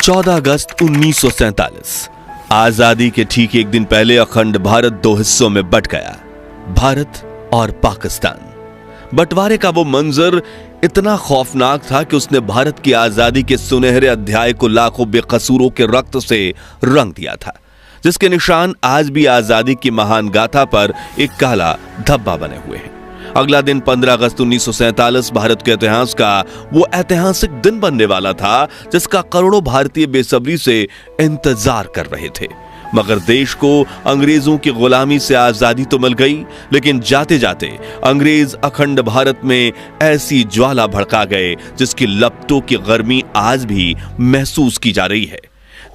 14 अगस्त 1947 आजादी के ठीक एक दिन पहले अखंड भारत दो हिस्सों में बंट गया, भारत और पाकिस्तान। बंटवारे का वो मंजर इतना खौफनाक था कि उसने भारत की आजादी के सुनहरे अध्याय को लाखों बेकसूरों के रक्त से रंग दिया था, जिसके निशान आज भी आजादी की महान गाथा पर एक काला धब्बा बने हुए हैं। अगला दिन 15 अगस्त 1947 भारत के इतिहास का वो ऐतिहासिक दिन बनने वाला था जिसका करोड़ों भारतीय बेसब्री से इंतजार कर रहे थे। मगर देश को अंग्रेजों की गुलामी से आजादी तो मिल गई, लेकिन जाते जाते अंग्रेज अखंड भारत में ऐसी ज्वाला भड़का गए जिसकी लपटों की गर्मी आज भी महसूस की जा रही है।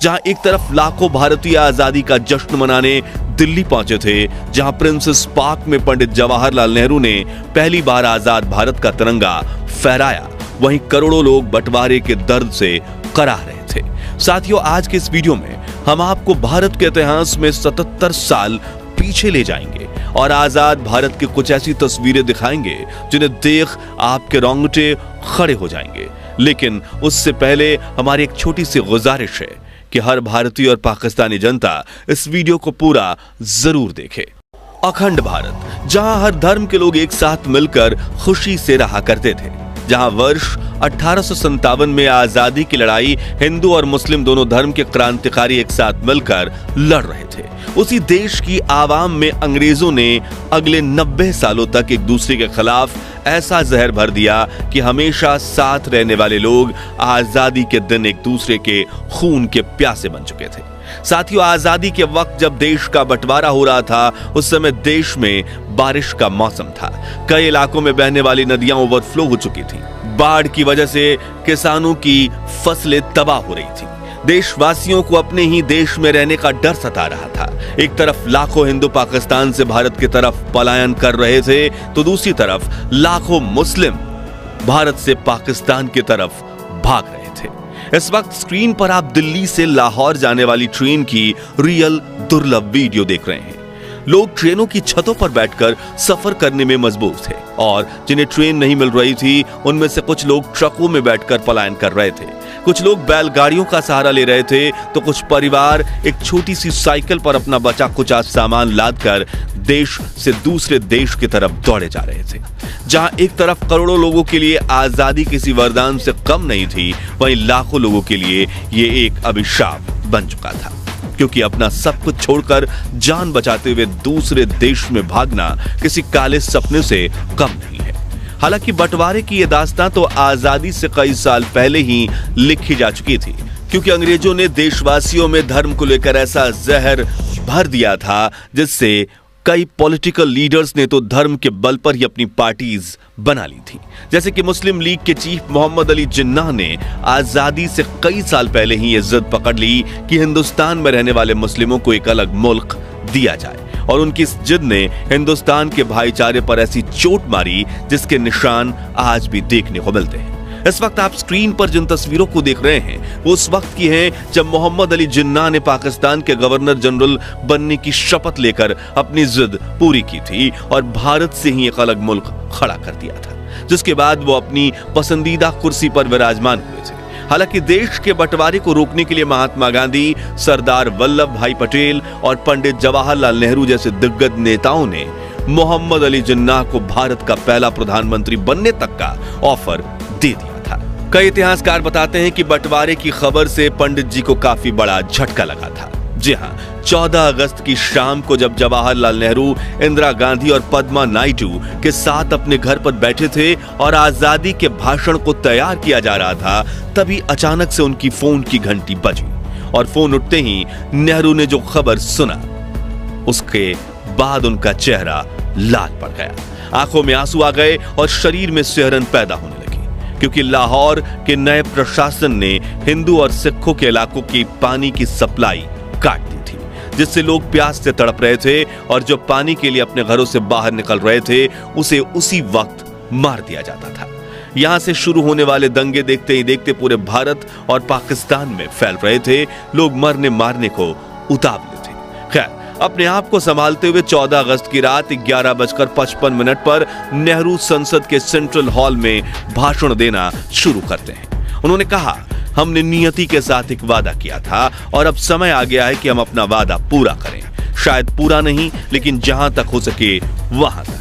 जहां एक तरफ लाखों भारतीय आजादी का जश्न मनाने दिल्ली पहुंचे थे, जहां प्रिंसेस पार्क में पंडित जवाहरलाल नेहरू ने पहली बार आजाद भारत का तिरंगा फहराया, वहीं करोड़ों लोग बंटवारे के दर्द से कराह रहे थे। साथियों, आज के इस वीडियो में हम आपको भारत के इतिहास में 77 साल पीछे ले जाएंगे और आजाद भारत की कुछ ऐसी तस्वीरें दिखाएंगे जिन्हें देख आपके रोंगटे खड़े हो जाएंगे। लेकिन उससे पहले हमारी एक छोटी सी गुजारिश है कि हर भारतीय और पाकिस्तानी जनता इस वीडियो को पूरा जरूर देखे। अखंड भारत, जहां हर धर्म के लोग एक साथ मिलकर खुशी से रहा करते थे, जहां वर्ष 1857 में आजादी की लड़ाई हिंदू और मुस्लिम दोनों धर्म के क्रांतिकारी एक साथ मिलकर लड़ रहे थे, उसी देश की आवाम में अंग्रेजों ने अगले 90 सालों तक एक दूसरे के खिलाफ ऐसा जहर भर दिया कि हमेशा साथ रहने वाले लोग आजादी के दिन एक दूसरे के खून के प्यासे बन चुके थे। साथियों, आजादी के वक्त जब देश का बंटवारा हो रहा था, उस समय देश में बारिश का मौसम था। कई इलाकों में बहने वाली नदियां ओवरफ्लो हो चुकी थी। बाढ़ की वजह से किसानों की फसलें तबाह हो रही थी। देशवासियों को अपने ही देश में रहने का डर सता रहा था। एक तरफ लाखों हिंदू पाकिस्तान से भारत की तरफ पलायन कर रहे थे, तो दूसरी तरफ लाखों मुस्लिम भारत से पाकिस्तान की तरफ भाग रहे थे। इस वक्त स्क्रीन पर आप दिल्ली से लाहौर जाने वाली ट्रेन की रियल दुर्लभ वीडियो देख रहे हैं। लोग ट्रेनों की छतों पर बैठकर सफर करने में मजबूर थे और जिन्हें ट्रेन नहीं मिल रही थी, उनमें से कुछ लोग ट्रकों में बैठकर पलायन कर रहे थे, कुछ लोग बैलगाड़ियों का सहारा ले रहे थे, तो कुछ परिवार एक छोटी सी साइकिल पर अपना बचा कुचा सामान लादकर देश से दूसरे देश की तरफ दौड़े जा रहे थे। जहां एक तरफ करोड़ों लोगों के लिए आजादी किसी वरदान से कम नहीं थी, वहीं लाखों लोगों के लिए ये एक अभिशाप बन चुका था, क्योंकि अपना सब कुछ छोड़कर जान बचाते हुए दूसरे देश में भागना किसी काले सपने से कम नहीं है। हालांकि बंटवारे की यह दास्तां तो आजादी से कई साल पहले ही लिखी जा चुकी थी, क्योंकि अंग्रेजों ने देशवासियों में धर्म को लेकर ऐसा जहर भर दिया था जिससे कई पॉलिटिकल लीडर्स ने तो धर्म के बल पर ही अपनी पार्टीज बना ली थी। जैसे कि मुस्लिम लीग के चीफ मोहम्मद अली जिन्नाह ने आजादी से कई साल पहले ही यह जिद पकड़ ली कि हिंदुस्तान में रहने वाले मुस्लिमों को एक अलग मुल्क दिया जाए, और उनकी इस जिद ने हिंदुस्तान के भाईचारे पर ऐसी चोट मारी जिसके निशान आज भी देखने को मिलते हैं। इस वक्त आप स्क्रीन पर जिन तस्वीरों को देख रहे हैं वो उस वक्त की हैं जब मोहम्मद अली जिन्नाह ने पाकिस्तान के गवर्नर जनरल बनने की शपथ लेकर अपनी जिद पूरी की थी और भारत से ही एक अलग मुल्क खड़ा कर दिया था, जिसके बाद वो अपनी पसंदीदा कुर्सी पर विराजमान हुए थे। हालांकि देश के बंटवारे को रोकने के लिए महात्मा गांधी, सरदार वल्लभ भाई पटेल और पंडित जवाहरलाल नेहरू जैसे दिग्गज नेताओं ने मोहम्मद अली जिन्नाह को भारत का पहला प्रधानमंत्री बनने तक का ऑफर दे दिया था। कई इतिहासकार बताते हैं कि बंटवारे की खबर से पंडित जी को काफी बड़ा झटका लगा था। जी हां, 14 अगस्त की शाम को जब जवाहरलाल नेहरू, इंदिरा गांधी और पद्मा नायडू के साथ अपने घर पर बैठे थे और आजादी के भाषण को तैयार किया जा रहा था, तभी अचानक से उनकी फोन की घंटी बजी और फोन उठते ही नेहरू ने जो खबर सुना, उसके बाद उनका चेहरा लाल पड़ गया, आंखों में आंसू आ गए और शरीर में सिहरन पैदा होने लगी, क्योंकि लाहौर के नए प्रशासन ने हिंदू और सिखों के इलाकों की पानी की सप्लाई काट दी थी, जिससे लोग प्यास से तड़प रहे थे और जो पानी के लिए अपने घरों से बाहर निकल रहे थे उसे उसी वक्त मार दिया जाता था। यहां से शुरू होने वाले दंगे देखते ही देखते पूरे भारत और पाकिस्तान में फैल रहे थे। लोग मरने मारने को उतावले थे। खैर, अपने आप को संभालते हुए 14 अगस्त की रात 11:55 पर नेहरू संसद के सेंट्रल हॉल में भाषण देना शुरू करते हैं उन्होंने कहा, हमने नियति के साथ एक वादा किया था और अब समय आ गया है कि हम अपना वादा पूरा करें। शायद पूरा नहीं, लेकिन जहां तक हो सके वहां तक।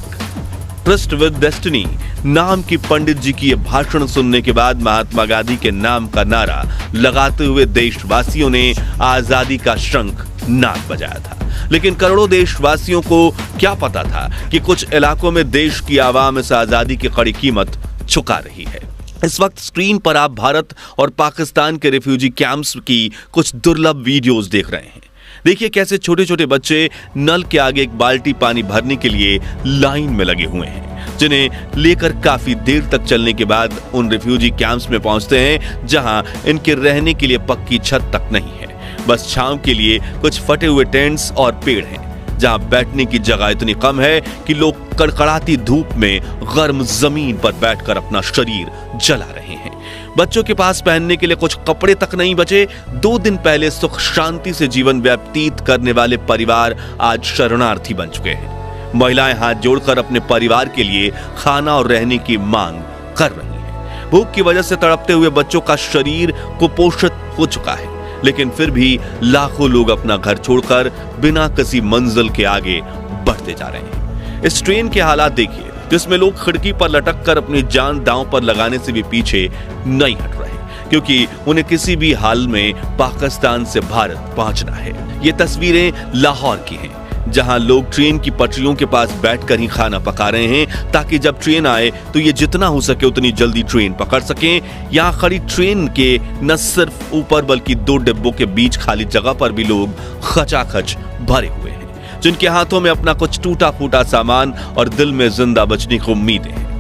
ट्रस्ट विद डेस्टिनी नाम की पंडित जी की यह भाषण सुनने के बाद महात्मा गांधी के नाम का नारा लगाते हुए देशवासियों ने आजादी का शंख नाद बजाया था। लेकिन करोड़ों देशवासियों को क्या पता था कि कुछ इलाकों में देश की आवाम इस आजादी की कड़ी कीमत चुका रही है। इस वक्त स्क्रीन पर आप भारत और पाकिस्तान के रिफ्यूजी कैंप्स की कुछ दुर्लभ वीडियोस देख रहे हैं। देखिए कैसे छोटे छोटे बच्चे नल के आगे एक बाल्टी पानी भरने के लिए लाइन में लगे हुए हैं, जिन्हें लेकर काफी देर तक चलने के बाद उन रिफ्यूजी कैंप्स में पहुंचते हैं जहां इनके रहने के लिए पक्की छत तक नहीं है। बस छांव के लिए कुछ फटे हुए टेंट्स और पेड़ हैं, जहां बैठने की जगह इतनी कम है कि लोग कड़कड़ाती धूप में गर्म जमीन पर बैठकर अपना शरीर जला रहे हैं। बच्चों के पास पहनने के लिए कुछ कपड़े तक नहीं बचे। 2 दिन पहले सुख शांति से जीवन व्यतीत करने वाले परिवार आज शरणार्थी बन चुके हैं। महिलाएं हाथ जोड़कर अपने परिवार के लिए खाना और रहने की मांग कर रही हैं। भूख की वजह से तड़पते हुए बच्चों का शरीर कुपोषित हो चुका है, लेकिन फिर भी लाखों लोग अपना घर छोड़कर बिना किसी मंजिल के आगे बढ़ते जा रहे हैं। इस ट्रेन के हालात देखिए, जिसमें लोग खिड़की पर लटक कर अपनी जान दांव पर लगाने से भी पीछे नहीं हट रहे, क्योंकि उन्हें किसी भी हाल में पाकिस्तान से भारत पहुंचना है। ये तस्वीरें लाहौर की हैं, जहां लोग ट्रेन की पटरियों के पास बैठकर ही खाना पका रहे हैं, ताकि जब ट्रेन आए तो ये जितना हो सके उतनी जल्दी ट्रेन पकड़ सकें। यहाँ खड़ी ट्रेन के न सिर्फ ऊपर बल्कि 2 डिब्बों के बीच खाली जगह पर भी लोग खचाखच भरे हुए हैं, जिनके हाथों में अपना कुछ टूटा फूटा सामान और दिल में जिंदा बचने की उम्मीदें हैं।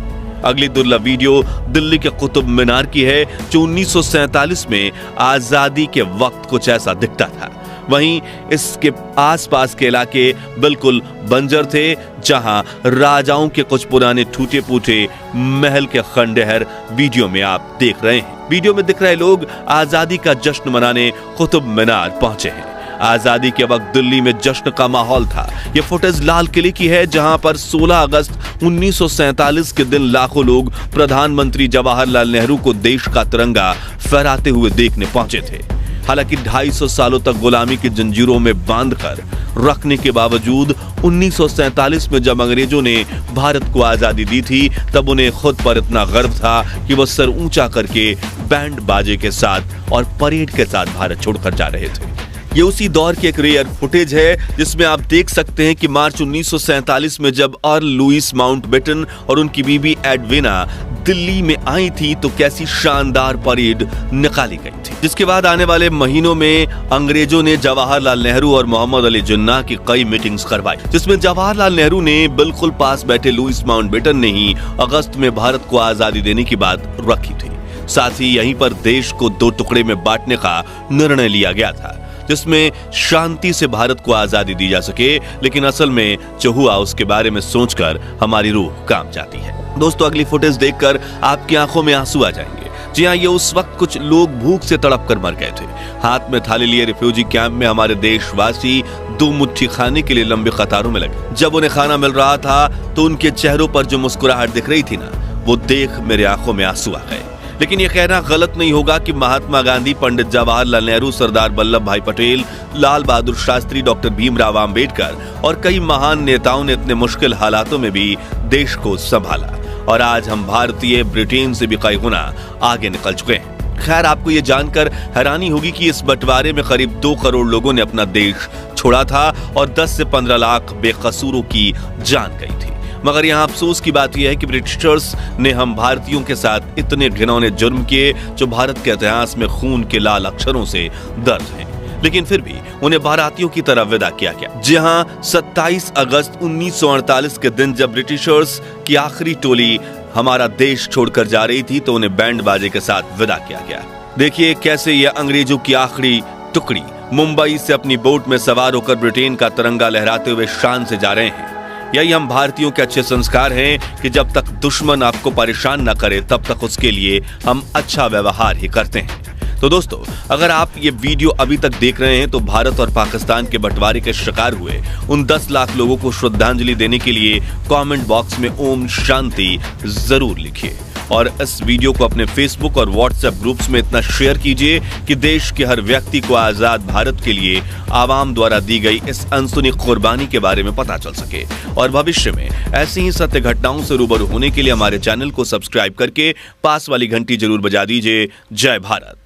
अगली दुर्लभ वीडियो दिल्ली के कुतुब मीनार की है, जो 1947 में आजादी के वक्त कुछ ऐसा दिखता था। वहीं इसके आसपास के इलाके बिल्कुल बंजर थे, जहां राजाओं के कुछ पुराने टूटे फूटे महल के खंडहर वीडियो में आप देख रहे हैं। वीडियो में दिख रहे लोग आजादी का जश्न मनाने कुतुब मीनार पहुंचे हैं। आजादी के वक्त दिल्ली में जश्न का माहौल था। यह फुटेज लाल किले की है, जहां पर 16 अगस्त 1947 के दिन लाखों लोग प्रधानमंत्री जवाहरलाल नेहरू को देश का तिरंगा फहराते हुए देखने पहुंचे थे। हालांकि 250 सालों तक गुलामी की जंजीरों में बांधकर रखने के बावजूद 1947 में जब अंग्रेजों ने भारत को आजादी दी थी, तब उन्हें खुद पर इतना गर्व था कि वह सर ऊंचा करके बैंड बाजे के साथ और परेड के साथ भारत छोड़कर जा रहे थे। ये उसी दौर की एक रेयर फुटेज है, जिसमें आप देख सकते हैं कि मार्च 1947 में जब अर्ल लुइस माउंटबेटन और उनकी बीबी एडविना दिल्ली में आई थी, तो कैसी शानदार परेड निकाली गई थी। जिसके बाद आने वाले महीनों में अंग्रेजों ने जवाहरलाल नेहरू और मोहम्मद अली जिन्ना की कई मीटिंग्स करवाई, जिसमें जवाहरलाल नेहरू ने बिल्कुल पास बैठे लुइस माउंटबेटन ने ही अगस्त में भारत को आजादी देने की बात रखी थी। साथ ही यहीं पर देश को 2 टुकड़े में बांटने का निर्णय लिया गया था, जिसमें शांति से भारत को आजादी दी जा सके। लेकिन असल में जो हुआ उसके बारे में सोचकर हमारी रूह कांप जाती है। दोस्तों, अगली फुटेज देखकर आपकी आंखों में आंसू आ जाएंगे। जी हाँ, ये उस वक्त कुछ लोग भूख से तड़प कर मर गए थे। हाथ में थाली लिए रिफ्यूजी कैंप में हमारे देशवासी 2 मुट्ठी खाने के लिए लंबी कतारों में लगे। जब उन्हें खाना मिल रहा था तो उनके चेहरों पर जो मुस्कुराहट दिख रही थी ना, वो देख मेरे आंखों में आंसू आ गए। लेकिन यह कहना गलत नहीं होगा कि महात्मा गांधी, पंडित जवाहरलाल नेहरू, सरदार वल्लभ भाई पटेल, लाल बहादुर शास्त्री, डॉक्टर भीमराव आंबेडकर और कई महान नेताओं ने इतने मुश्किल हालातों में भी देश को संभाला, और आज हम भारतीय ब्रिटेन से भी कई गुना आगे निकल चुके हैं। खैर, आपको ये जानकर हैरानी होगी कि इस बंटवारे में करीब 2 करोड़ लोगों ने अपना देश छोड़ा था और 10 से 15 लाख बेकसूरों की जान गई थी। मगर यहाँ अफसोस की बात यह है कि ब्रिटिशर्स ने हम भारतीयों के साथ इतने घिनौने जुर्म किए जो भारत के इतिहास में खून के लाल अक्षरों से दर्ज हैं। लेकिन फिर भी उन्हें भारतीयों की तरह विदा किया गया। जहाँ 27 अगस्त 1948 के दिन जब ब्रिटिशर्स की आखिरी टोली हमारा देश छोड़कर जा रही थी, तो उन्हें बैंड बाजे के साथ विदा किया गया। देखिए कैसे यह अंग्रेजों की आखिरी टुकड़ी मुंबई से अपनी बोट में सवार होकर ब्रिटेन का तिरंगा लहराते हुए शान से जा रहे हैं। यही हम भारतीयों के अच्छे संस्कार हैं कि जब तक दुश्मन आपको परेशान न करे, तब तक उसके लिए हम अच्छा व्यवहार ही करते हैं। तो दोस्तों, अगर आप ये वीडियो अभी तक देख रहे हैं तो भारत और पाकिस्तान के बंटवारे के शिकार हुए उन 10 लाख लोगों को श्रद्धांजलि देने के लिए कमेंट बॉक्स में ओम शांति जरूर लिखिए। और इस वीडियो को अपने फेसबुक और व्हाट्सएप ग्रुप्स में इतना शेयर कीजिए कि देश के हर व्यक्ति को आजाद भारत के लिए आवाम द्वारा दी गई इस अनसुनी कुर्बानी के बारे में पता चल सके। और भविष्य में ऐसी ही सत्य घटनाओं से रूबरू होने के लिए हमारे चैनल को सब्सक्राइब करके पास वाली घंटी जरूर बजा दीजिए। जय भारत।